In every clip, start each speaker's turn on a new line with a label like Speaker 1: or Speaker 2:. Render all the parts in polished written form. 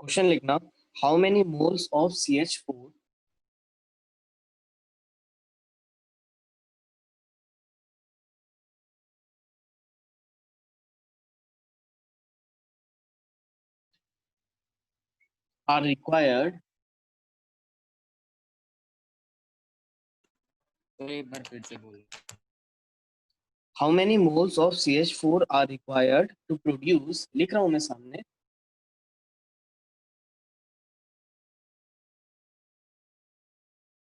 Speaker 1: Question लिखना, how many moles of CH4 are required
Speaker 2: तो एक बार फिर से बोल।
Speaker 1: how many moles of CH4 are required to produce, लिख रहा हूं मैं सामने,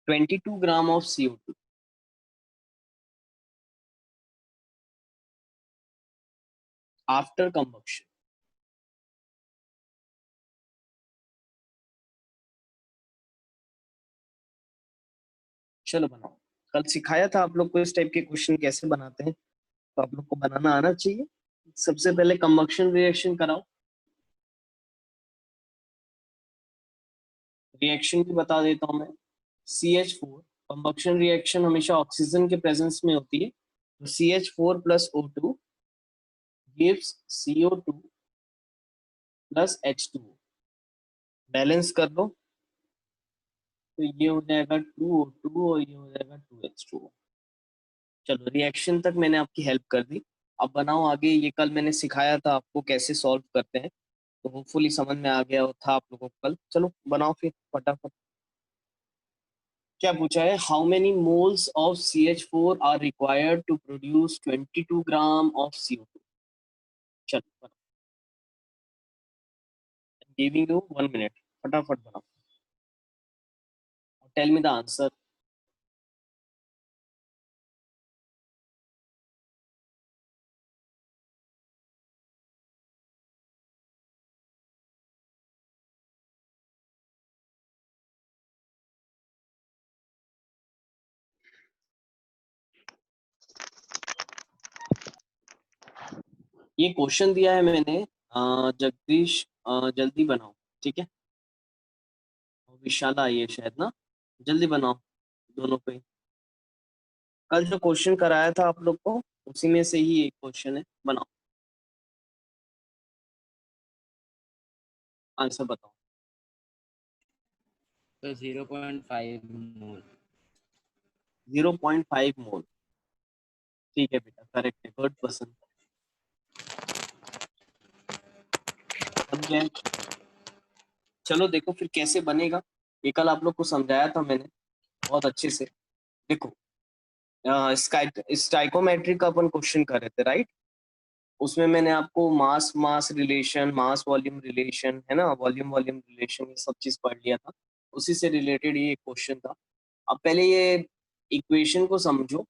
Speaker 1: 22 ग्राम of CO2 after combustion। चलो बनाओ। कल सिखाया था आप लोग को इस टाइप के क्वेश्चन कैसे बनाते हैं, तो आप लोग को बनाना आना चाहिए। सबसे पहले कंबक्शन रिएक्शन कराओ। रिएक्शन भी बता देता हूं मैं। CH4 कंबक्शन रिएक्शन हमेशा ऑक्सीजन के प्रेजेंस में होती है, तो CH4 plus O2 gives CO2 plus H2O। Balance कर दो तो ये हो जाएगा 2O2 और ये हो जाएगा 2H2O। चलो रिएक्शन तक मैंने आपकी हेल्प कर दी। अब बनाओ आगे, ये कल मैंने सिखाया था आपको कैसे सॉल्व करते हैं, तो होपफुली समझ में आ गया था आप लोगों को कल। चलो बनाओ फिर फटाफट। क्या पूछा है, how many moles of CH4 are required to produce 22 gram of CO2। चलो गिविंग यू 1 मिनट, फटाफट बनाओ। Tell me the answer. ये क्वेश्चन दिया है मैंने, जगदीश, जल्दी बनाओ, ठीक है। विशाला आई है शायद ना, जल्दी बनाओ दोनों पे। कल जो क्वेश्चन कराया था आप लोग को उसी में से ही एक क्वेश्चन है, बनाओ आंसर बताओ।
Speaker 2: तो 0.5 मोल।
Speaker 1: 0.5 मोल, ठीक है बेटा, करेक्ट है, गुड पर्सन। बन गया है। चलो देखो फिर कैसे बनेगा, ये कल आप लोग को समझाया था मैंने बहुत अच्छे से। देखो स्टाइकोमेट्रिक का अपन क्वेश्चन कर रहे थे, राइट। उसमें मैंने आपको मास मास रिलेशन, मास वॉल्यूम रिलेशन, है ना, वॉल्यूम वॉल्यूम रिलेशन, ये सब चीज पढ़ लिया था। उसी से रिलेटेड ये क्वेश्चन था। अब पहले ये इक्वेशन को समझो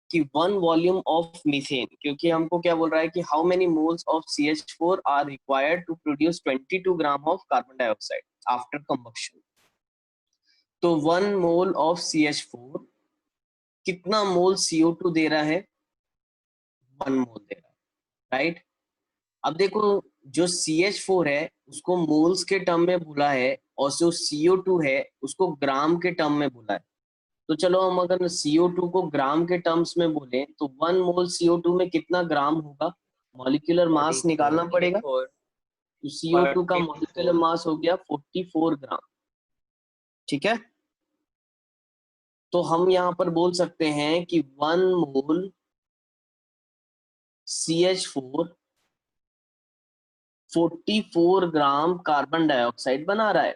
Speaker 1: कि 1 वॉल्यूम ऑफ मीथेन, क्योंकि हमको क्या बोल रहा है कि how many moles of CH4 are required to produce 22 gram of carbon dioxide after combustion. तो 1 मोल ऑफ CH4 कितना मोल CO2 दे रहा है? 1 मोल दे रहा है, राइट। अब देखो, जो CH4 है उसको मोल्स के टर्म में बोला है, और जो CO2 है उसको ग्राम के टर्म में बोला है। तो चलो हम अगर CO2 को ग्राम के टर्म्स में बोले तो 1 मोल CO2 में कितना ग्राम होगा? मॉलिक्यूलर मास निकालना पड़ेगा। तो CO2 का मॉलिक्यूलर मास हो गया 44 ग्राम, ठीक है। तो हम यहाँ पर बोल सकते हैं कि 1 मोल CH4 44 ग्राम कार्बन डाइऑक्साइड बना रहा है।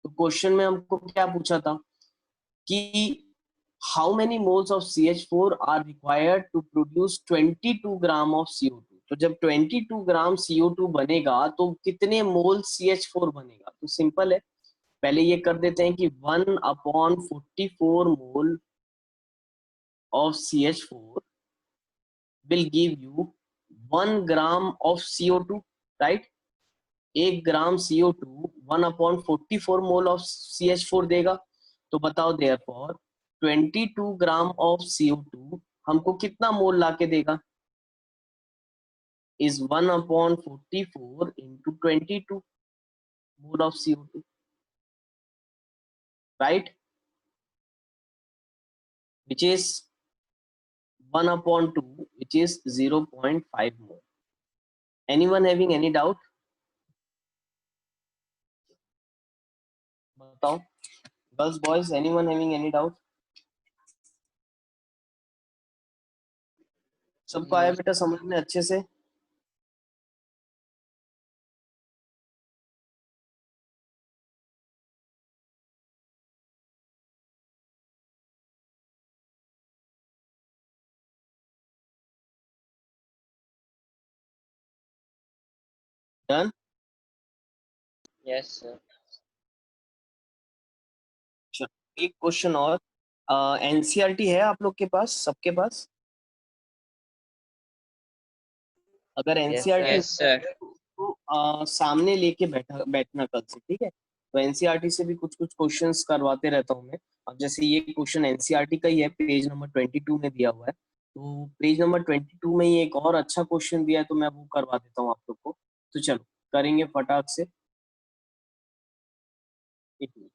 Speaker 1: तो क्वेश्चन में हमको क्या पूछा था कि how many moles of CH4 are required to produce 22 gram of CO2। तो जब 22 ग्राम CO2 बनेगा तो कितने मोल CH4 बनेगा? तो सिंपल है, पहले ये कर देते हैं कि 1/44 mole of CH4 will give you 1 gram of CO2, right. 1 gram CO2 1/44 mole of CH4 देगा। तो बताओ देयरफॉर 22 ग्राम ऑफ CO2 हमको कितना मोल लाके देगा? Is 1/44 into 22 mole of CO2, right, which is 1/2, which is 0.5 mole. Anyone having any doubt? बताओ, girls boys, anyone having any doubt? सबको आया
Speaker 2: No,
Speaker 1: बेटा समझ में अच्छे से? डन?
Speaker 3: Yes sir.
Speaker 1: एक क्वेश्चन और, एनसीईआरटी है आप लोग के पास, सबके पास? अगर एनसीईआरटी
Speaker 3: यस सर।
Speaker 1: तो सामने लेके बैठना कल से, ठीक है? तो एनसीईआरटी से भी कुछ कुछ क्वेश्चंस करवाते रहता हूँ मैं। अब जैसे ये क्वेश्चन एनसीईआरटी का ही है, पेज नंबर 22 में दिया हुआ है, तो पेज नंबर 22 में ही एक और अच्छा क्वेश्चन दिया है, तो मैं वो करवा देता हूँ आप लोग को। तो चलो करेंगे फटाक से। एक मिनट।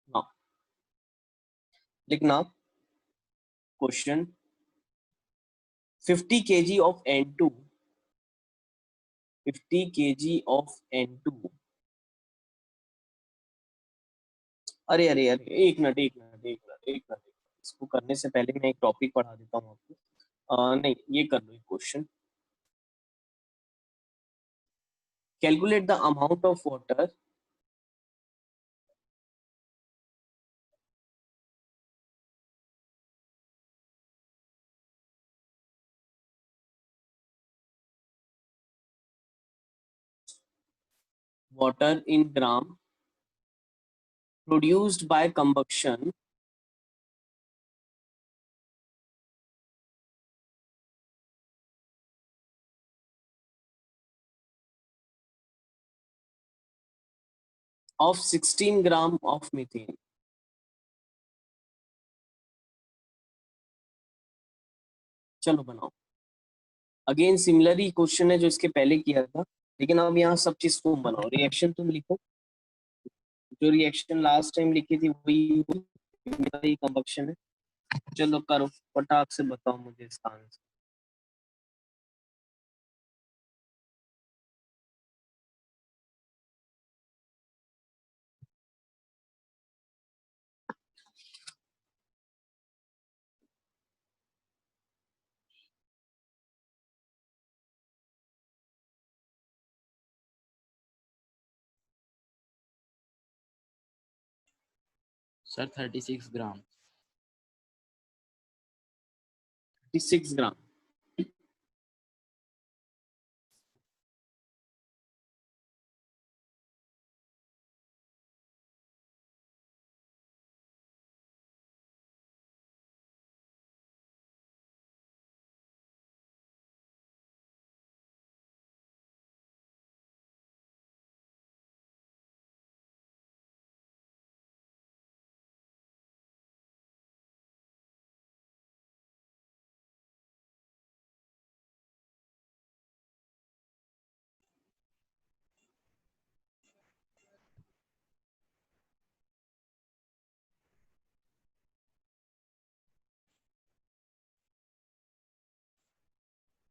Speaker 1: हाँ, लिखना question 50 kg of N2, 50 kg of N2। अरे अरे अरे, एक मिनट एक मिनट एक मिनट एक मिनट, इसको करने से पहले मैं एक टॉपिक पढ़ा देता हूँ आपको। नहीं, ये कर लो question. Calculate the amount of water water in gram produced by combustion of 16 gram of methane। चलो बनाओ। अगेन सिमिलर ही क्वेश्चन है जो इसके पहले किया था, लेकिन अब यहाँ सब चीज तुम बनाओ, रिएक्शन तुम लिखो। जो रिएक्शन लास्ट टाइम लिखी थी वही मेरा ही कंबक्शन है। चलो करो फटाक से, बताओ मुझे इसका आंसर।
Speaker 2: sir, 36 gram.
Speaker 1: 36 ग्राम।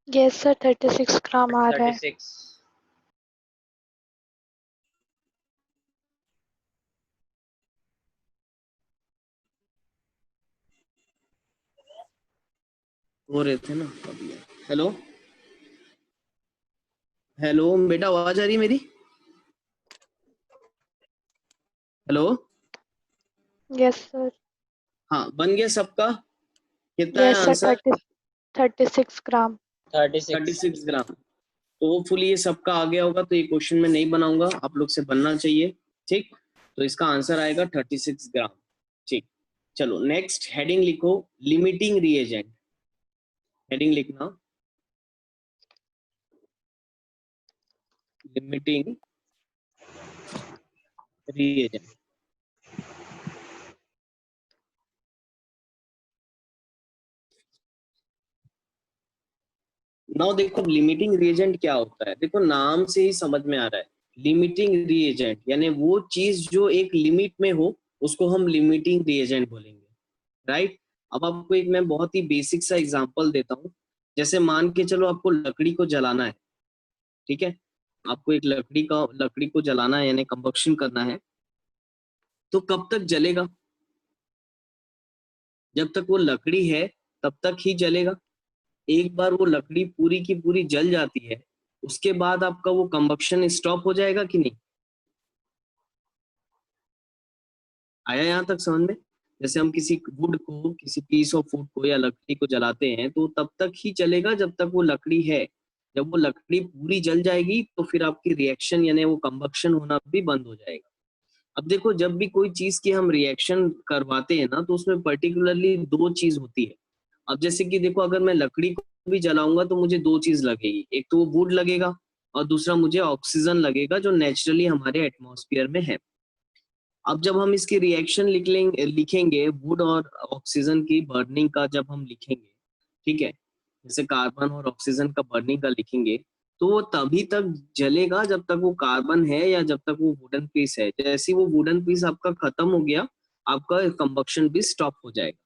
Speaker 4: यस सर, 36 ग्राम आ रहा है।
Speaker 3: 36।
Speaker 1: हो रहे थे ना अभी। हेलो हेलो बेटा, आवाज आ रही है मेरी? हेलो।
Speaker 4: Yes sir.
Speaker 1: हाँ, बन गया सबका? कितना है
Speaker 4: यस सर,
Speaker 1: आंसर?
Speaker 4: 36 ग्राम।
Speaker 3: 36।
Speaker 1: 36 ग्राम। तो होपफुली ये सबका आ गया होगा, तो ये क्वेश्चन मैं नहीं बनाऊंगा, आप लोग से बनना चाहिए। ठीक, तो इसका आंसर आएगा 36 ग्राम। ठीक, चलो नेक्स्ट हेडिंग लिखो, लिमिटिंग रिएजेंट। हेडिंग लिखना लिमिटिंग रिएजेंट। नाउ देखो लिमिटिंग रिएजेंट क्या होता है, देखो नाम से ही समझ में आ रहा है। लिमिटिंग रिएजेंट यानी वो चीज जो एक लिमिट में हो, उसको हम लिमिटिंग रिएजेंट बोलेंगे, राइट? अब आपको एक मैं बहुत ही बेसिक सा एग्जांपल देता हूँ। जैसे मान के चलो आपको लकड़ी को जलाना है, ठीक है? आपको एक लकड़ी को जलाना है यानी कंबक्शन करना है, तो कब तक जलेगा? जब तक वो लकड़ी है तब तक ही जलेगा। एक बार वो लकड़ी पूरी की पूरी जल जाती है, उसके बाद आपका वो कंबक्शन स्टॉप हो जाएगा कि नहीं? आया यहाँ तक समझ में? जैसे हम किसी वुड को, किसी पीस ऑफ वुड को या लकड़ी को जलाते हैं तो तब तक ही चलेगा जब तक वो लकड़ी है। जब वो लकड़ी पूरी जल जाएगी तो फिर आपकी रिएक्शन यानी वो कंबक्शन होना भी बंद हो जाएगा। अब देखो, जब भी कोई चीज की हम रिएक्शन करवाते हैं ना, तो उसमें पर्टिकुलरली दो चीज होती है। अब जैसे कि देखो, अगर मैं लकड़ी को भी जलाऊंगा तो मुझे दो चीज लगेगी, एक तो वो वुड लगेगा और दूसरा मुझे ऑक्सीजन लगेगा जो नेचुरली हमारे एटमॉस्फेयर में है। अब जब हम इसकी रिएक्शन लिखेंगे वुड और ऑक्सीजन की बर्निंग का, जब हम लिखेंगे, ठीक है, जैसे कार्बन और ऑक्सीजन का बर्निंग का लिखेंगे, तो वो तभी तक जलेगा जब तक वो कार्बन है या जब तक वो वुडन पीस है। जैसे ही वो वुडन पीस आपका खत्म हो गया, आपका कंबक्शन भी स्टॉप हो जाएगा।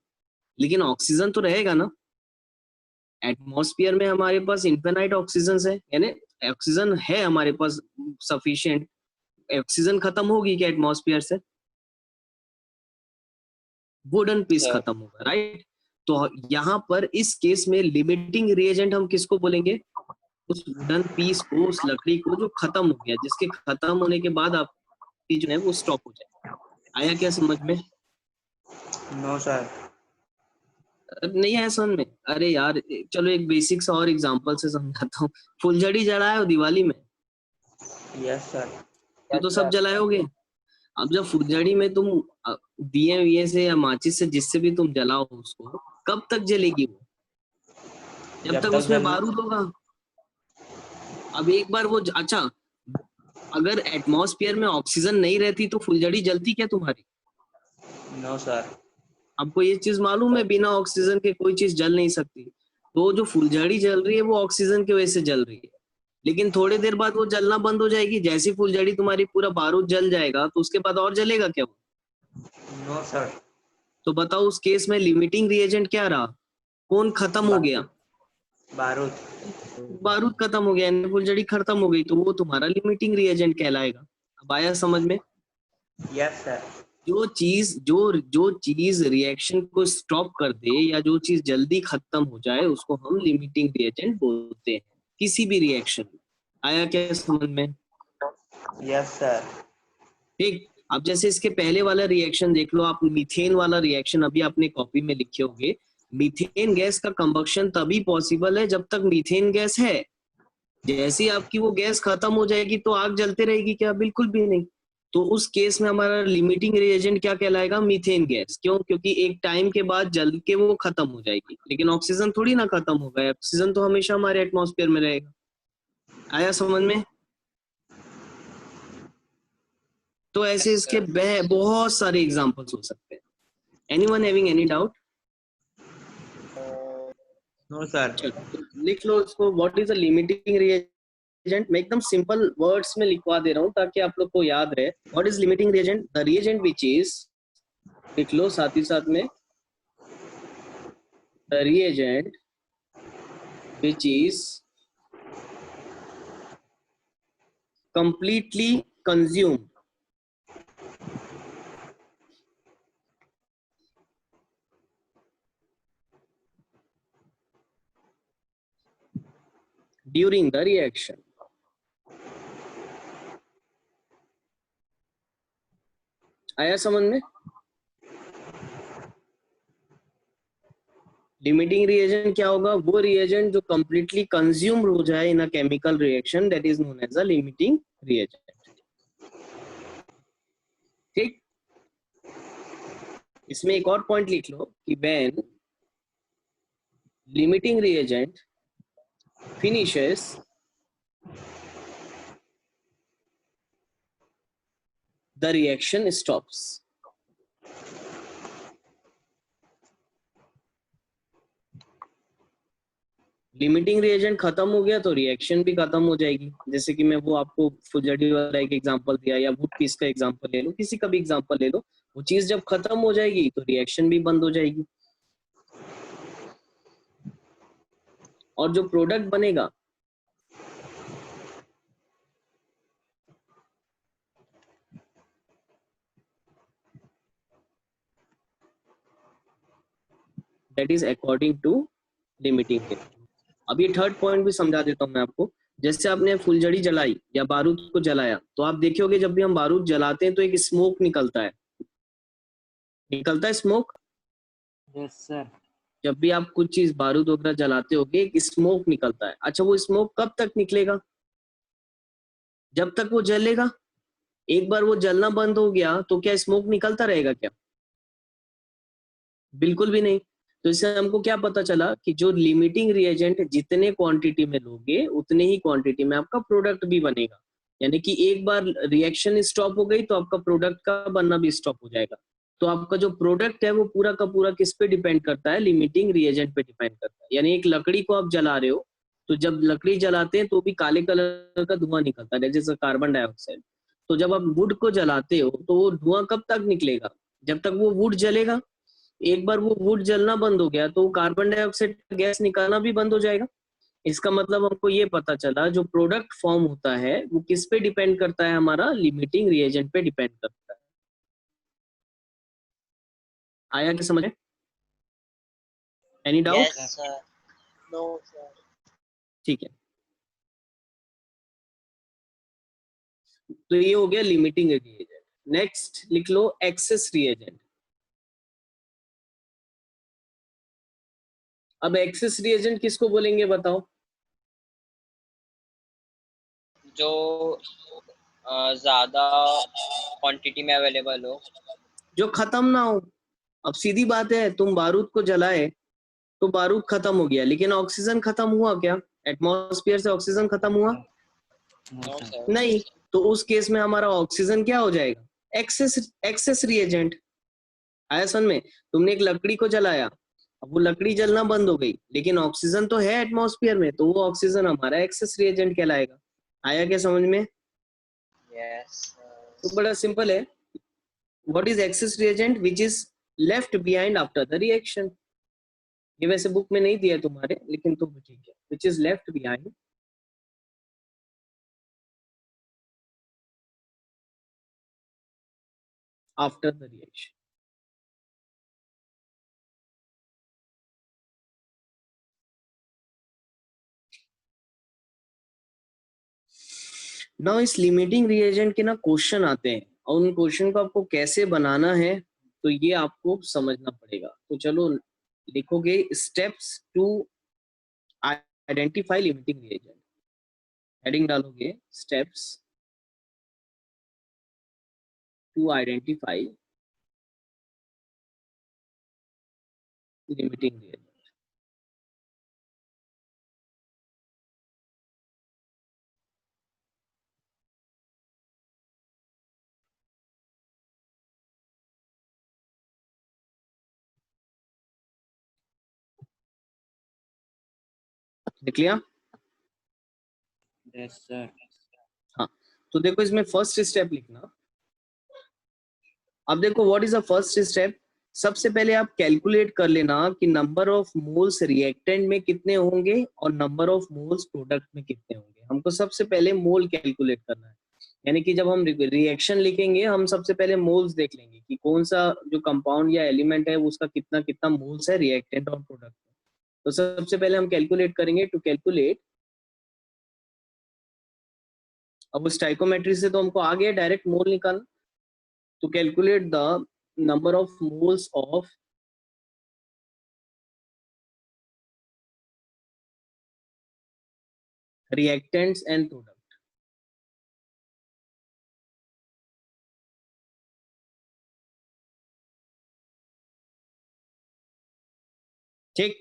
Speaker 1: लेकिन ऑक्सीजन तो रहेगा ना। एटमॉस्फेयर में हमारे पास इन्फिनाइट ऑक्सीजन है, यानी ऑक्सीजन है हमारे पास सफिशिएंट। ऑक्सीजन खत्म होगी क्या एटमॉस्फेयर से? Wooden piece
Speaker 3: Sir.
Speaker 1: खत्म होगा, राइट? तो यहाँ पर इस केस में लिमिटिंग रिएजेंट हम किसको बोलेंगे? उस वुडन पीस को, उस लकड़ी को जो खत्म हो गया, जिसके खत्म होने के बाद आपकी जो है वो स्टॉप हो जाए। आया क्या समझ में?
Speaker 2: No sir.
Speaker 1: नहीं आया समझ में? अरे यार, चलो एक बेसिक सा और एग्जांपल से समझाता हूँ। फुलझड़ी जलाए हो दिवाली में?
Speaker 2: Yes sir.
Speaker 1: ये तो सब जलाए होगे। अब जब फुलझड़ी में तुम दिए विए से या माचिस से, जिससे भी तुम जलाओ उसको, कब तक जलेगी वो? जब तक उसमें बारूद होगा। अब एक बार वो अच्छा, अगर एटमॉस्फेयर में ऑक्सीजन नहीं रहती तो फुलझड़ी जलती क्या तुम्हारी?
Speaker 2: No sir.
Speaker 1: आपको ये चीज मालूम है, बिना ऑक्सीजन के कोई चीज जल नहीं सकती। तो जो फुलझड़ी जल रही है वो ऑक्सीजन की वजह से जल रही है, लेकिन थोड़ी देर बाद वो जलना बंद हो जाएगी। जैसी फुलझड़ी तुम्हारी पूरा बारूद जल जाएगा तो उसके बाद और जलेगा क्या वो?
Speaker 2: No sir.
Speaker 1: तो बताओ, उस केस में लिमिटिंग रिएजेंट क्या रहा? कौन खत्म हो गया?
Speaker 2: बारूद।
Speaker 1: बारूद खत्म हो गया, यानी फुलझड़ी खत्म हो गई, तो वो तुम्हारा लिमिटिंग रिएजेंट कहलाएगा। अब आया समझ में?
Speaker 2: Yes sir.
Speaker 1: जो चीज रिएक्शन को स्टॉप कर दे या जो चीज जल्दी खत्म हो जाए, उसको हम लिमिटिंग रिएजेंट बोलते हैं किसी भी रिएक्शन में। आया क्या समझ में?
Speaker 2: Yes sir.
Speaker 1: ठीक। अब जैसे इसके पहले वाला रिएक्शन देख लो आप, मीथेन वाला रिएक्शन अभी आपने कॉपी में लिखे होंगे। मीथेन गैस का कंबक्शन तभी पॉसिबल है जब तक मीथेन गैस है। जैसे ही आपकी वो गैस खत्म हो जाएगी तो आग जलते रहेगी क्या? बिल्कुल भी नहीं। तो उस केस में हमारा लिमिटिंग रिएजेंट क्या कहलाएगा? Methane gas. क्यों? क्योंकि एक टाइम के बाद जल के वो खत्म हो जाएगी, लेकिन ऑक्सीजन थोड़ी ना खत्म होगा। ऑक्सीजन तो हमेशा हमारे एटमॉस्फेयर में रहेगा। आया समझ में? तो ऐसे इसके बहुत सारे एग्जांपल्स हो सकते हैं। Anyone having any doubt?
Speaker 2: No sir.
Speaker 1: चलो लिख लो इसको। What is a limiting reagent? मैं एकदम सिंपल वर्ड्स में लिखवा दे रहा हूँ ताकि आप लोग को याद रहे। What is limiting reagent? The reagent which is, लिख लो साथ ही साथ में, the reagent which is completely consumed during the reaction. आया समझ में? लिमिटिंग रिएजेंट क्या होगा? वो रिएजेंट जो कंप्लीटली कंज्यूम्ड हो जाए in a chemical reaction, that is known as a limiting reagent. ठीक। इसमें एक और पॉइंट लिख लो कि when limiting reagent finishes the reaction stops. Limiting reagent खत्म हो गया तो रिएक्शन भी खत्म हो जाएगी। जैसे कि मैं वो आपको फुलझड़ी वाला एक एग्जांपल दिया, या वुड पीस का एग्जांपल ले लो, किसी का भी एग्जांपल ले लो। वो चीज जब खत्म हो जाएगी तो रिएक्शन भी बंद हो जाएगी, और जो प्रोडक्ट बनेगा that is according to limiting case. अब ये थर्ड पॉइंट भी समझा देता हूँ मैं आपको। जैसे आपने फुलझड़ी जलाई या बारूद को जलाया, तो आप देखोगे जब भी हम बारूद जलाते हैं तो एक स्मोक निकलता है स्मोक।
Speaker 2: Yes sir.
Speaker 1: जब भी आप कुछ चीज बारूद वगैरह जलाते होगे एक स्मोक निकलता है। अच्छा, वो स्मोक कब तक निकलेगा? जब तक वो जलेगा। एक बार वो जलना बंद हो गया तो क्या स्मोक निकलता रहेगा क्या? बिल्कुल भी नहीं। तो इससे हमको क्या पता चला कि जो लिमिटिंग रिएजेंट जितने क्वांटिटी में लोगे उतने ही क्वांटिटी में आपका प्रोडक्ट भी बनेगा। यानी कि एक बार रिएक्शन स्टॉप हो गई तो आपका प्रोडक्ट का बनना भी स्टॉप हो जाएगा। तो आपका जो प्रोडक्ट है वो पूरा का पूरा किस पे डिपेंड करता है? लिमिटिंग रिएजेंट पे डिपेंड करता है। यानी एक लकड़ी को आप जला रहे हो, तो जब लकड़ी जलाते हैं तो भी काले कलर का धुआं निकलता है, जैसे कार्बन डाइऑक्साइड। तो जब आप वुड को जलाते हो तो वो धुआं कब तक निकलेगा? जब तक वो वुड जलेगा। एक बार वो वुड जलना बंद हो गया तो कार्बन डाइऑक्साइड गैस निकालना भी बंद हो जाएगा। इसका मतलब हमको ये पता चला जो प्रोडक्ट फॉर्म होता है वो किस पे डिपेंड करता है? हमारा लिमिटिंग रिएजेंट पे डिपेंड करता है। आया क्या समझ में? Any doubt?
Speaker 3: Yes, sir. No, sir.
Speaker 1: ठीक है, तो ये हो गया लिमिटिंग रिएजेंट। नेक्स्ट लिख लो एक्सेस रिएजेंट। अब एक्सेस रिएजेंट किसको बोलेंगे बताओ?
Speaker 3: जो ज्यादा क्वांटिटी में अवेलेबल हो।
Speaker 1: जो खत्म ना हो। अब सीधी बात है, तुम बारूद को जलाए तो बारूद खत्म हो गया, लेकिन ऑक्सीजन खत्म हुआ क्या? एटमॉस्फेयर से ऑक्सीजन खत्म हुआ?
Speaker 3: No, sir.
Speaker 1: नहीं। तो उस केस में हमारा ऑक्सीजन क्या हो जाएगा? Access reagent. आया समझ में? तुमने एक लकड़ी को जलाया, अब वो लकड़ी जलना बंद हो गई, लेकिन ऑक्सीजन तो है एटमॉस्फेयर में, तो वो ऑक्सीजन हमारा एक्सेस रिएजेंट कहलाएगा। आया क्या समझ में?
Speaker 3: Yes,
Speaker 1: तो
Speaker 3: sir.
Speaker 1: बड़ा सिंपल है। What is access reagent? Which is left behind after the reaction. ये वैसे बुक में नहीं दिया है तुम्हारे, लेकिन तो ठीक है। Which is left behind after the reaction. ना इस लिमिटिंग रिएजेंट के ना क्वेश्चन आते हैं, और उन क्वेश्चन को आपको कैसे बनाना है तो ये आपको समझना पड़ेगा। तो चलो लिखोगे steps to identify limiting reagent. Heading डालोगे steps to identify limiting reagent. लिख लिया?
Speaker 2: Yes sir.
Speaker 1: हाँ, तो देखो इसमें फर्स्ट स्टेप लिखना। अब देखो what is the first step. सबसे पहले आप कैलकुलेट कर लेना कि नंबर ऑफ मोल्स रिएक्टेंट में कितने होंगे और नंबर ऑफ मोल्स प्रोडक्ट में कितने होंगे। हमको सबसे पहले मोल कैलकुलेट करना है। यानी कि जब हम रिएक्शन लिखेंगे हम सबसे पहले मोल्स देख लेंगे कि कौन सा जो कंपाउंड या एलिमेंट है उसका कितना कितना मोल्स है रिएक्टेंट और प्रोडक्ट में। तो सबसे पहले हम कैलकुलेट करेंगे। टू कैलकुलेट, अब स्टाइकोमेट्री से तो हमको आ गया डायरेक्ट मोल निकालना। to calculate the number of moles of reactants and product। ठीक।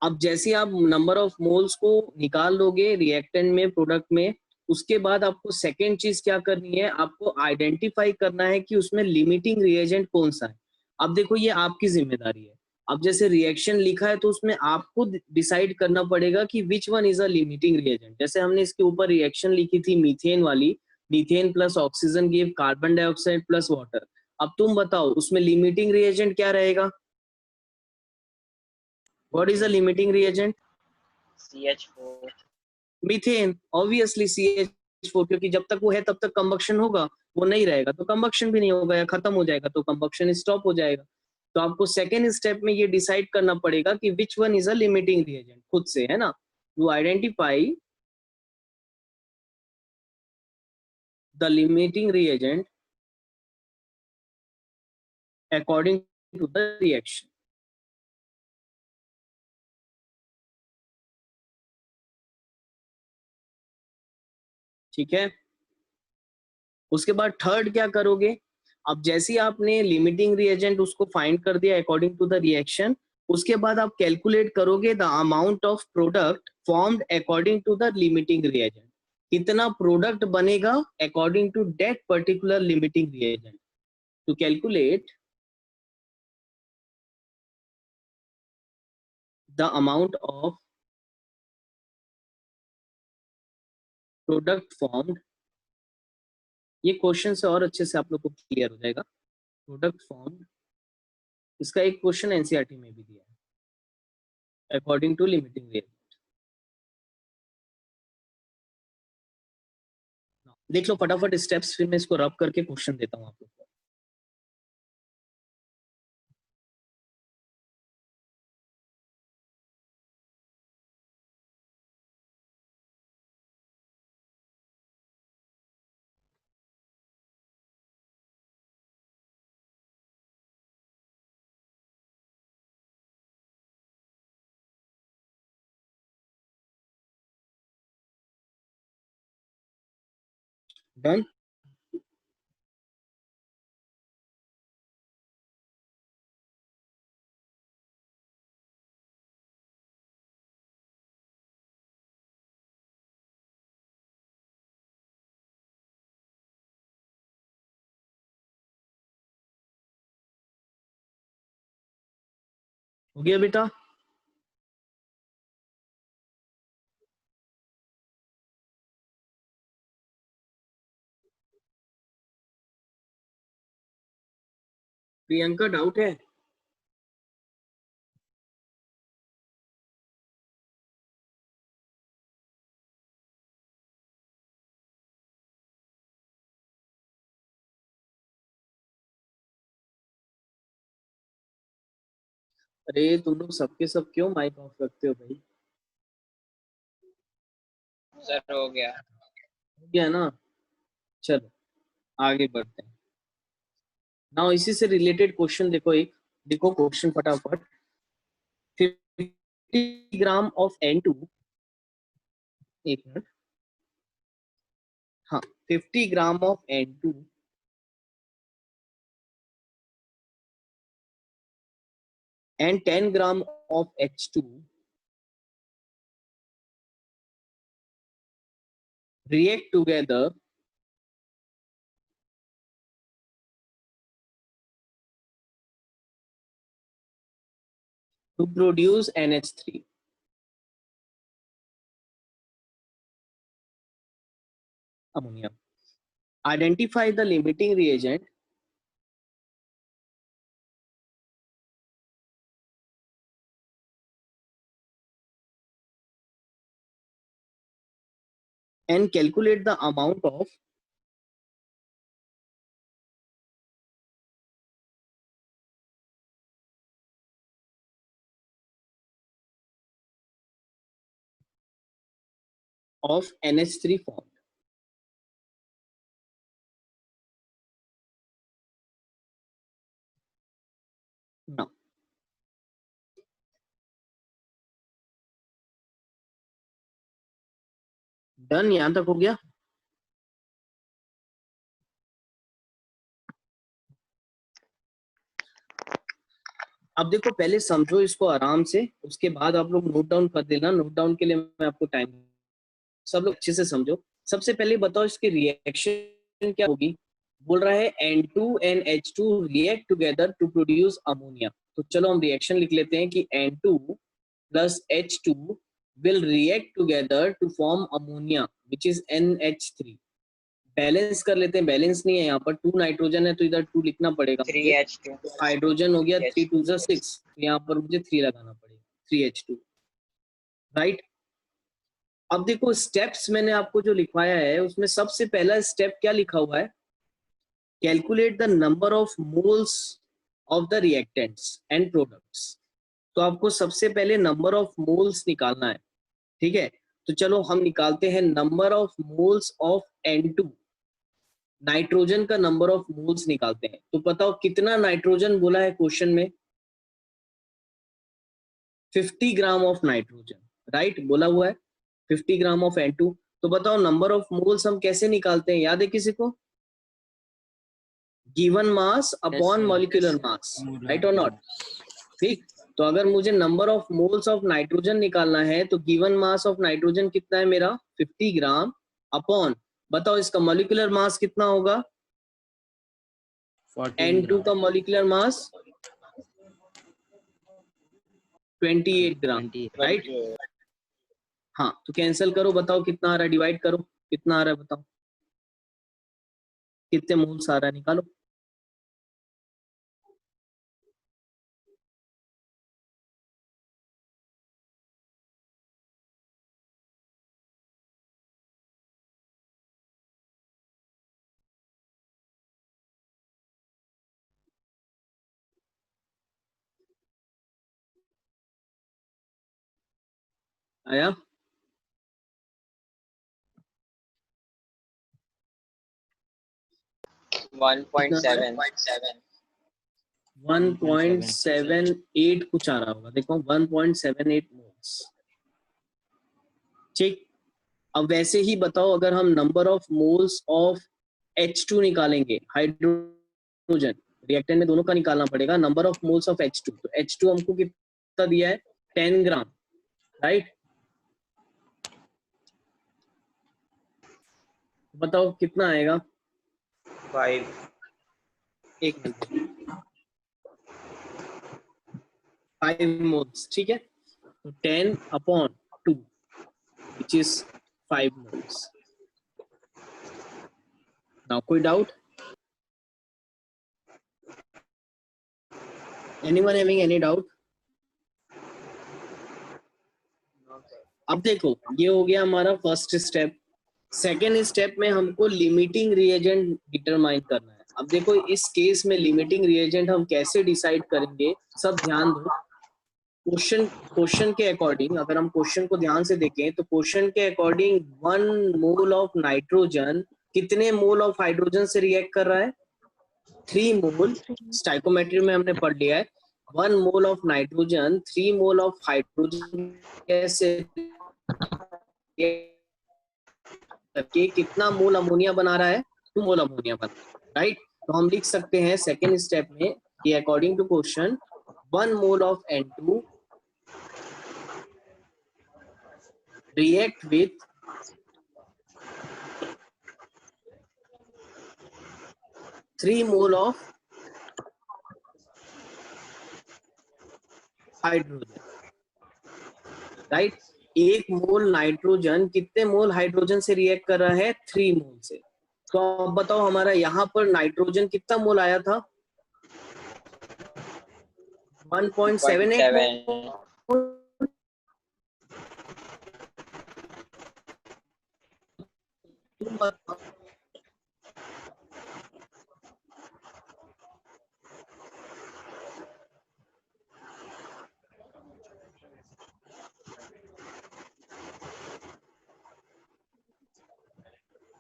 Speaker 1: अब जैसे आप नंबर ऑफ मोल्स को निकाल लोगे रिएक्टेंट में प्रोडक्ट में, उसके बाद आपको सेकेंड चीज क्या करनी है? आपको आइडेंटिफाई करना है कि उसमें लिमिटिंग रिएजेंट कौन सा है। अब देखो ये आपकी जिम्मेदारी है। अब जैसे रिएक्शन लिखा है तो उसमें आपको डिसाइड करना पड़ेगा कि which one is a limiting reagent. जैसे हमने इसके ऊपर रिएक्शन लिखी थी मीथेन वाली, methane plus oxygen give carbon dioxide plus water. अब तुम बताओ उसमें लिमिटिंग रिएजेंट क्या रहेगा? What is the limiting reagent?
Speaker 3: CH4.
Speaker 1: Methane. Obviously CH4, क्योंकि जब तक वो है तब तक कंबक्शन होगा, वो नहीं रहेगा तो कंबक्शन भी नहीं होगा या खत्म हो जाएगा तो कंबक्शन स्टॉप हो जाएगा। तो आपको सेकेंड स्टेप में ये डिसाइड करना पड़ेगा कि which one is a limiting reagent, खुद से, है ना। You identify the limiting reagent according to the reaction. ठीक है, उसके बाद थर्ड क्या करोगे, अब जैसे ही आपने लिमिटिंग रिएजेंट उसको फाइंड कर दिया अकॉर्डिंग टू द रिएक्शन, उसके बाद आप कैलकुलेट करोगे the amount of product formed according to the limiting reagent, कितना प्रोडक्ट बनेगा according to that particular limiting reagent. To calculate the amount of product formed, ये क्वेश्चन से और अच्छे से आप लोग को क्लियर हो जाएगा। प्रोडक्ट फॉर्म्ड, इसका एक क्वेश्चन एनसीईआरटी में भी दिया है अकॉर्डिंग टू लिमिटिंग रिएजेंट। देख लो फटाफट स्टेप्स, फिर मैं इसको रब करके क्वेश्चन देता हूँ आप लोग को। डन। हो गया बेटा? प्रियंका डाउट है? अरे तुम लोग सबके सब क्यों माइक ऑफ रखते हो भाई?
Speaker 3: सर हो गया।
Speaker 1: हो गया ना, चलो आगे बढ़ते हैं। नाउ इसी से रिलेटेड क्वेश्चन देखो, एक देखो क्वेश्चन फटाफट। 50 ग्राम ऑफ N2, एक मिनट, हाँ 50 gram of N2 and 10 gram of H2 react together to produce NH3. Ammonia. Identify the limiting reagent and calculate the amount of NH3 formed. Now, done, यहां तक हो गया? अब देखो पहले समझो इसको आराम से, उसके बाद आप लोग नोट डाउन कर देना। नोट डाउन के लिए मैं आपको टाइम, सब लोग अच्छे से समझो। सबसे पहले बताओ इसकी रिएक्शन क्या होगी। बोल रहा है N2 and H2 react together to produce ammonia। तो चलो हम रिएक्शन लिख लेते हैं कि N2 plus H2 will react together to form ammonia which is NH3। Balance कर लेते हैं, बैलेंस नहीं है यहाँ पर, 2 नाइट्रोजन है तो इधर 2 लिखना पड़ेगा।
Speaker 3: 3H2
Speaker 1: हाइड्रोजन हो गया,
Speaker 3: Yes.
Speaker 1: 3 2 6, तो यहाँ पर मुझे 3 लगाना पड़ेगा, 3H2, राइट। अब देखो स्टेप्स मैंने आपको जो लिखवाया है उसमें सबसे पहला स्टेप क्या लिखा हुआ है, calculate the number of moles of the reactants and products. तो आपको सबसे पहले नंबर ऑफ मोल्स निकालना है, ठीक है। तो चलो हम निकालते हैं number of moles of N2, nitrogen का नंबर ऑफ मोल्स निकालते हैं। तो बताओ कितना नाइट्रोजन बोला है क्वेश्चन में, 50 ग्राम ऑफ नाइट्रोजन, राइट, बोला हुआ है 50 ग्राम ऑफ N2। तो बताओ नंबर ऑफ मोल्स हम कैसे निकालते हैं, याद है किसी को? Given mass upon
Speaker 2: sir.
Speaker 1: Molecular mass, right और नॉट? ठीक, तो अगर मुझे number of moles of nitrogen निकालना है तो गिवन मास ऑफ नाइट्रोजन कितना है मेरा, 50 ग्राम, अपॉन बताओ इसका मॉलिक्यूलर मास कितना होगा, N2 का मॉलिक्यूलर मास 28 ग्राम, राइट। हाँ, तो कैंसिल करो, बताओ कितना आ रहा है, डिवाइड करो कितना आ रहा है, बताओ कितने मोल्स आ रहा है, निकालो। आया?
Speaker 3: 1.7
Speaker 1: 1.78 कुछ आ रहा होगा, देखो 1.78 मोल्स, ठीक। अब वैसे ही बताओ अगर हम number of moles of H2 निकालेंगे, हाइड्रोजन रिएक्टेंट में दोनों का निकालना पड़ेगा, number of moles of H2, तो H2 हमको कितना दिया है, 10 ग्राम, राइट। बताओ कितना आएगा,
Speaker 3: 5
Speaker 1: एक मिनट, 5 मोल्स, ठीक है। तो 10 upon 2 which is 5 moles. Now कोई doubt? Anyone having any doubt? अब देखो ये हो गया हमारा फर्स्ट स्टेप। सेकेंड स्टेप में हमको लिमिटिंग रिएजेंट डिटरमाइन करना है। अब देखो इस केस में लिमिटिंग रिएजेंट हम कैसे डिसाइड करेंगे, सब ध्यान दो। क्वेश्चन के अकॉर्डिंग, अगर हम क्वेश्चन को ध्यान से देखें तो क्वेश्चन के अकॉर्डिंग 1 मोल ऑफ नाइट्रोजन कितने मोल ऑफ हाइड्रोजन से रिएक्ट कर रहा है, 3 मोल। स्टाइकोमेट्री में हमने पढ़ लिया है 1 mole of nitrogen 3 mole of hydrogen से करके कितना मोल अमोनिया बना रहा है, 2 मोल अमोनिया बना रहा है, राइट। तो हम लिख सकते हैं सेकेंड स्टेप में कि according to question 1 mole of N2 react with 3 mole of hydrogen, right. 1 mole nitrogen कितने मोल हाइड्रोजन से रिएक्ट कर रहा है, 3 मोल से। तो अब बताओ हमारा यहाँ पर नाइट्रोजन कितना मोल आया था, 1.78 मोल।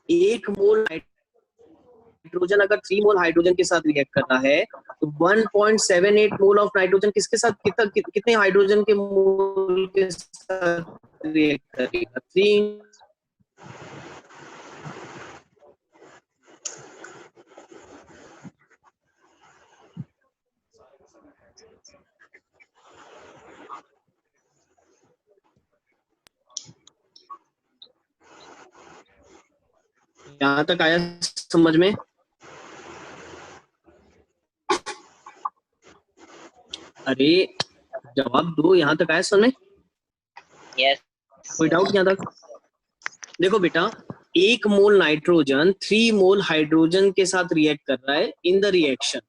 Speaker 1: एक मोल नाइट्रोजन अगर 3 मोल हाइड्रोजन के साथ रिएक्ट करना है तो 1.78 मोल ऑफ नाइट्रोजन किसके साथ, कितने हाइड्रोजन के मोल के साथ रिएक्ट करेगा, 3। यहाँ तक आया समझ में? अरे जवाब दो, यहाँ तक आया समझ में?
Speaker 3: yes
Speaker 1: कोई डाउट यहाँ तक? देखो बेटा 1 मोल नाइट्रोजन 3 मोल हाइड्रोजन के साथ रिएक्ट कर रहा है इन द रिएक्शन।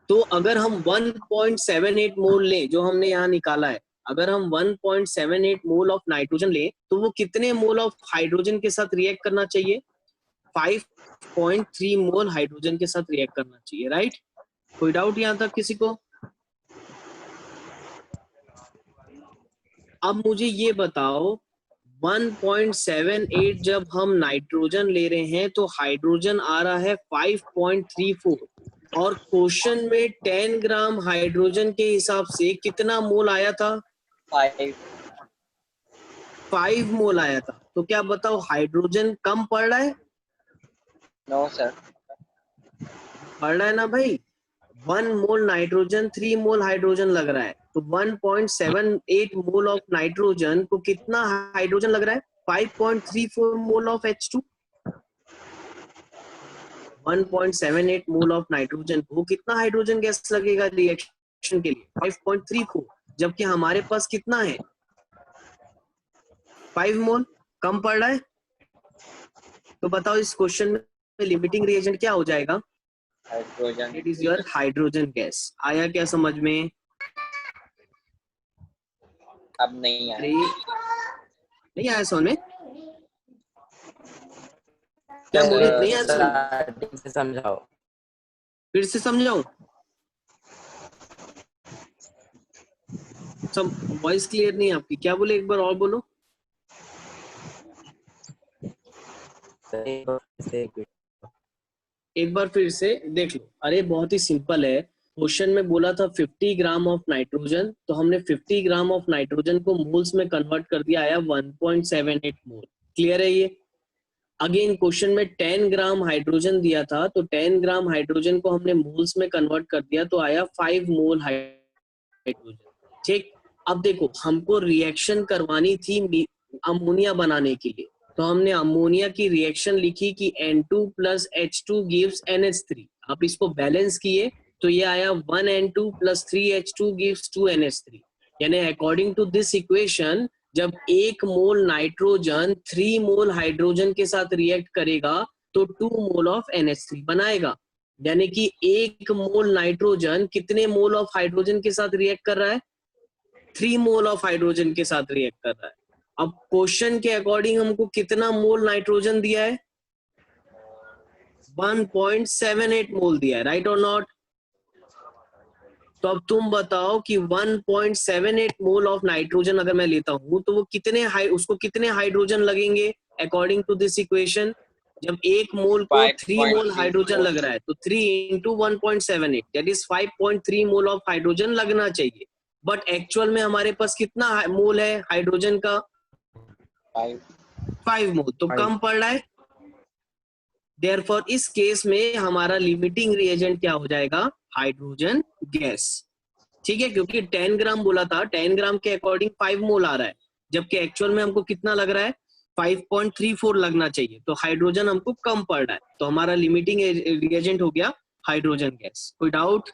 Speaker 1: तो अगर हम 1.78 मोल लें जो हमने यहाँ निकाला है, अगर हम 1.78 मोल ऑफ नाइट्रोजन लें तो वो कितने मोल ऑफ हाइड्रोजन के साथ रिएक्ट करना चाहिए, 5.3 मोल हाइड्रोजन के साथ रिएक्ट करना चाहिए, राइट। कोई डाउट यहाँ तक किसी को? अब मुझे ये बताओ 1.78 जब हम नाइट्रोजन ले रहे हैं तो हाइड्रोजन आ रहा है 5.34 और क्वेश्चन में 10 ग्राम हाइड्रोजन के हिसाब से कितना मोल आया था?
Speaker 3: 5.
Speaker 1: 5 मोल आया था। तो क्या बताओ हाइड्रोजन कम पड़ रहा है?
Speaker 3: No, sir.
Speaker 1: पड़ रहा है ना भाई। 1 मोल नाइट्रोजन 3 मोल हाइड्रोजन लग रहा है, तो 1.78 मोल ऑफ नाइट्रोजन को कितना हाइड्रोजन लग रहा है? 5.34 mole of H2। 1.78 mole of nitrogen को कितना हाइड्रोजन गैस लगेगा रिएक्शन के लिए? 5.34, जबकि हमारे पास कितना है? 5 मोल। कम पड़ रहा है। तो बताओ इस क्वेश्चन में लिमिटिंग रिएजेंट क्या हो जाएगा?
Speaker 3: Hydrogen.
Speaker 1: It is your hydrogen gas. आया क्या समझ में?
Speaker 3: अब नहीं
Speaker 1: अरे
Speaker 3: आया.
Speaker 1: नहीं आया समझ में? क्या मोहित नहीं आया समझ में?
Speaker 2: स्टार्टिंग से समझाओ।
Speaker 1: फिर से समझाऊं? सब वॉइस क्लियर नहीं है आपकी। क्या बोले? एक बार और बोलो। एक बार फिर से देख लो। अरे बहुत ही सिंपल है। क्वेश्चन में बोला था 50 ग्राम ऑफ नाइट्रोजन, तो हमने 50 ग्राम ऑफ नाइट्रोजन को मोल्स में कन्वर्ट कर दिया, आया 1.78 मोल। क्लियर है ये? अगेन क्वेश्चन में 10 ग्राम हाइड्रोजन दिया था, तो 10 ग्राम हाइड्रोजन को हमने मोल्स में कन्वर्ट कर दिया, तो आया 5 मोल हाइड्रोजन। ठीक। अब देखो हमको रिएक्शन करवानी थी अमोनिया बनाने के लिए, तो हमने अमोनिया की रिएक्शन लिखी कि N2 plus H2 gives NH3। आप इसको बैलेंस किए तो ये आया 1N2 plus 3H2 gives 2NH3। यानी अकॉर्डिंग टू दिस इक्वेशन जब 1 मोल नाइट्रोजन 3 मोल हाइड्रोजन के साथ रिएक्ट करेगा तो 2 मोल ऑफ NH3 बनाएगा। यानी कि 1 मोल नाइट्रोजन कितने मोल ऑफ हाइड्रोजन के साथ रिएक्ट कर रहा है? 3 मोल ऑफ हाइड्रोजन के साथ रिएक्ट कर रहा है। अब क्वेश्चन के अकॉर्डिंग हमको कितना मोल नाइट्रोजन दिया है? 1.78 मोल दिया है, राइट और नॉट? तो अब तुम बताओ कि 1.78 मोल ऑफ नाइट्रोजन अगर मैं लेता हूं तो वो उसको कितने हाइड्रोजन लगेंगे अकॉर्डिंग टू दिस इक्वेशन? जब 1 मोल को 3 मोल हाइड्रोजन लग रहा है तो 3 into 1.78 that is 5.3 mole of hydrogen लगना चाहिए। बट एक्चुअल में हमारे पास कितना मोल है हाइड्रोजन का? 5 मोल। तो कम पड़ रहा है। देयरफॉर इस केस में हमारा लिमिटिंग रिएजेंट क्या हो जाएगा? Hydrogen gas. ठीक है, क्योंकि 10 ग्राम बोला था, 10 ग्राम के अकॉर्डिंग 5 मोल आ रहा है, जबकि एक्चुअल में हमको कितना लग रहा है? 5.34 लगना चाहिए। तो हाइड्रोजन हमको कम पड़ रहा है, तो हमारा लिमिटिंग रिएजेंट हो गया हाइड्रोजन गैस। कोई डाउट?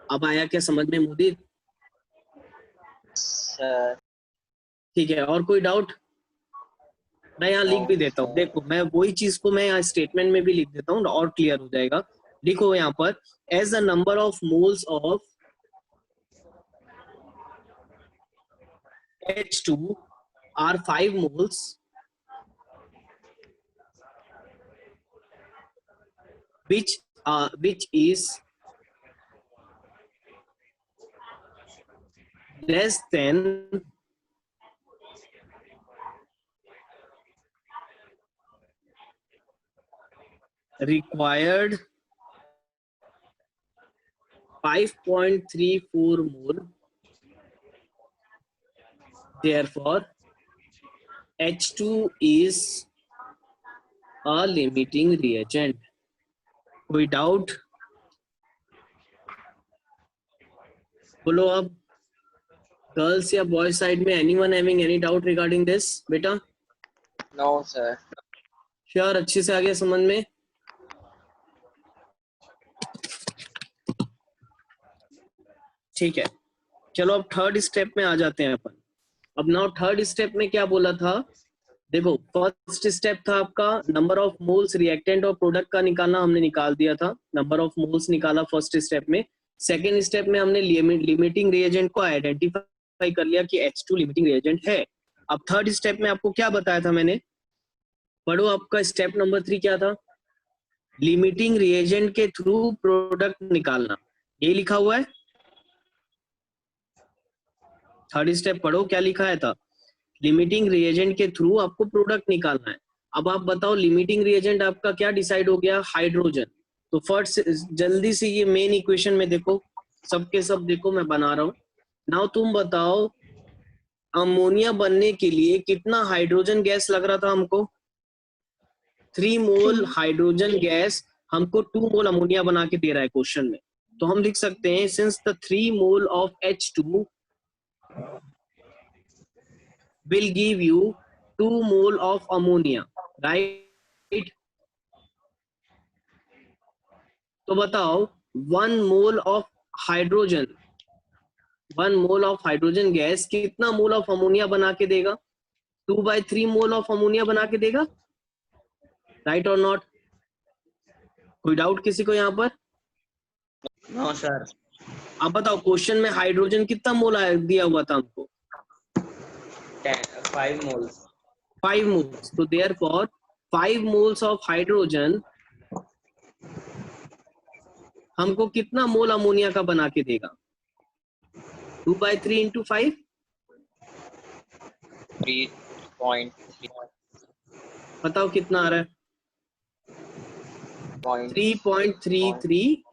Speaker 1: अब आया क्या समझ में मुदीर?
Speaker 3: Sir.
Speaker 1: ठीक है, और कोई डाउट? मैं यहाँ लिख भी देता हूँ। देखो मैं वही चीज को मैं यहाँ स्टेटमेंट में भी लिख देता हूँ और क्लियर हो जाएगा। लिखो यहाँ पर as the number of moles of H2 are 5 moles, which is less than required 5.34 mole. Therefore, H2 is a limiting reagent. कोई डाउट? बोलो अब। गर्ल्स या बॉयज साइड में anyone having any doubt regarding this? बेटा
Speaker 3: No, sir.
Speaker 1: Sure? अच्छे से आ गया समझ में? ठीक है, चलो अब थर्ड स्टेप में आ जाते हैं अपन। अब नाउ थर्ड स्टेप में क्या बोला था? देखो फर्स्ट स्टेप था आपका नंबर ऑफ मोल्स रिएक्टेंट और प्रोडक्ट का निकालना, हमने निकाल दिया था। नंबर ऑफ मोल्स निकाला फर्स्ट स्टेप में। सेकेंड स्टेप में हमने लिमिटिंग रिएजेंट को आइडेंटिफाई कर लिया कि H2 लिमिटिंग रिएजेंट है। अब थर्ड स्टेप में आपको क्या बताया था मैंने? पढ़ो, आपका स्टेप नंबर 3 क्या था? लिमिटिंग रिएजेंट के थ्रू प्रोडक्ट निकालना, ये लिखा हुआ है। थर्ड स्टेप पढ़ो, क्या लिखा है था? लिमिटिंग रिएजेंट के थ्रू आपको प्रोडक्ट निकालना है। अब आप बताओ लिमिटिंग रिएजेंट आपका क्या डिसाइड हो गया? हाइड्रोजन। तो फर्स्ट जल्दी से ये मेन इक्वेशन में देखो, सबके सब देखो मैं बना रहा हूं। नाउ तुम बताओ अमोनिया बनने के लिए कितना हाइड्रोजन गैस लग रहा था हमको? 3 मोल हाइड्रोजन गैस हमको 2 मोल अमोनिया बना के दे रहा है क्वेश्चन में। तो हम लिख सकते हैं since the 3 mole of H2 will give you 2 mole of ammonia, right? तो बताओ 1 mole of hydrogen, 1 mole of hydrogen gas कितना मोल ऑफ अमोनिया बना के देगा? 2/3 मोल ऑफ अमोनिया बना के देगा, राइट और नॉट? कोई डाउट किसी को यहाँ पर?
Speaker 3: No sir.
Speaker 1: आप बताओ क्वेश्चन में हाइड्रोजन कितना मोल दिया हुआ था हमको?
Speaker 3: 5 moles।
Speaker 1: 5 moles। तो therefore 5 moles of हाइड्रोजन हमको कितना मोल अमोनिया का बना के देगा? 2/3 into 5,
Speaker 3: 3.3
Speaker 1: बताओ कितना आ रहा है? 3.33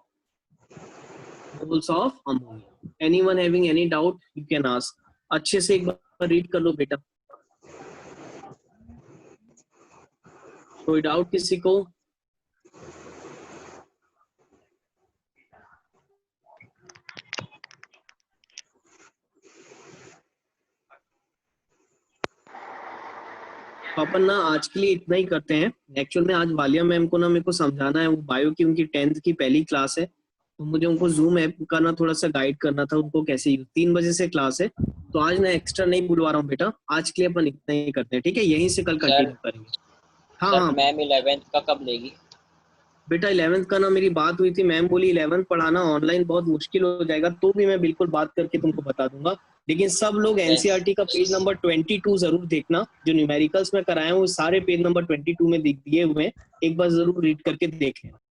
Speaker 1: moles of ammonia। Anyone having any doubt you can ask। अच्छे से एक बार रीड कर लो बेटा। कोई डाउट किसी को? अपन ना आज के लिए इतना ही करते हैं। एक्चुअल में आज वालिया मैम को ना मेरे को समझाना है, वो बायो की उनकी 10th की पहली क्लास है, तो मुझे उनको जूम ऐप का ना थोड़ा सा गाइड करना था उनको कैसे। 3 बजे से क्लास है, तो आज ना एक्स्ट्रा नहीं बुलवा रहा हूँ बेटा, आज के लिए अपन इतना ही करते हैं, ठीक है? यहीं से कल कंटिन्यू करेंगे। हाँ हाँ
Speaker 3: मैम 11th का कब लेगी?
Speaker 1: बेटा 11th का ना मेरी बात हुई थी, मैम बोली 11th पढ़ाना ऑनलाइन बहुत मुश्किल हो जाएगा, तो भी मैं बिल्कुल बात करके तुमको बता दूंगा। लेकिन सब लोग एनसीईआरटी का पेज नंबर 22 जरूर देखना, जो न्यूमेरिकल्स में कराए हैं वो सारे पेज नंबर 22 में दिए हुए हैं, एक बार जरूर रीड करके देखें।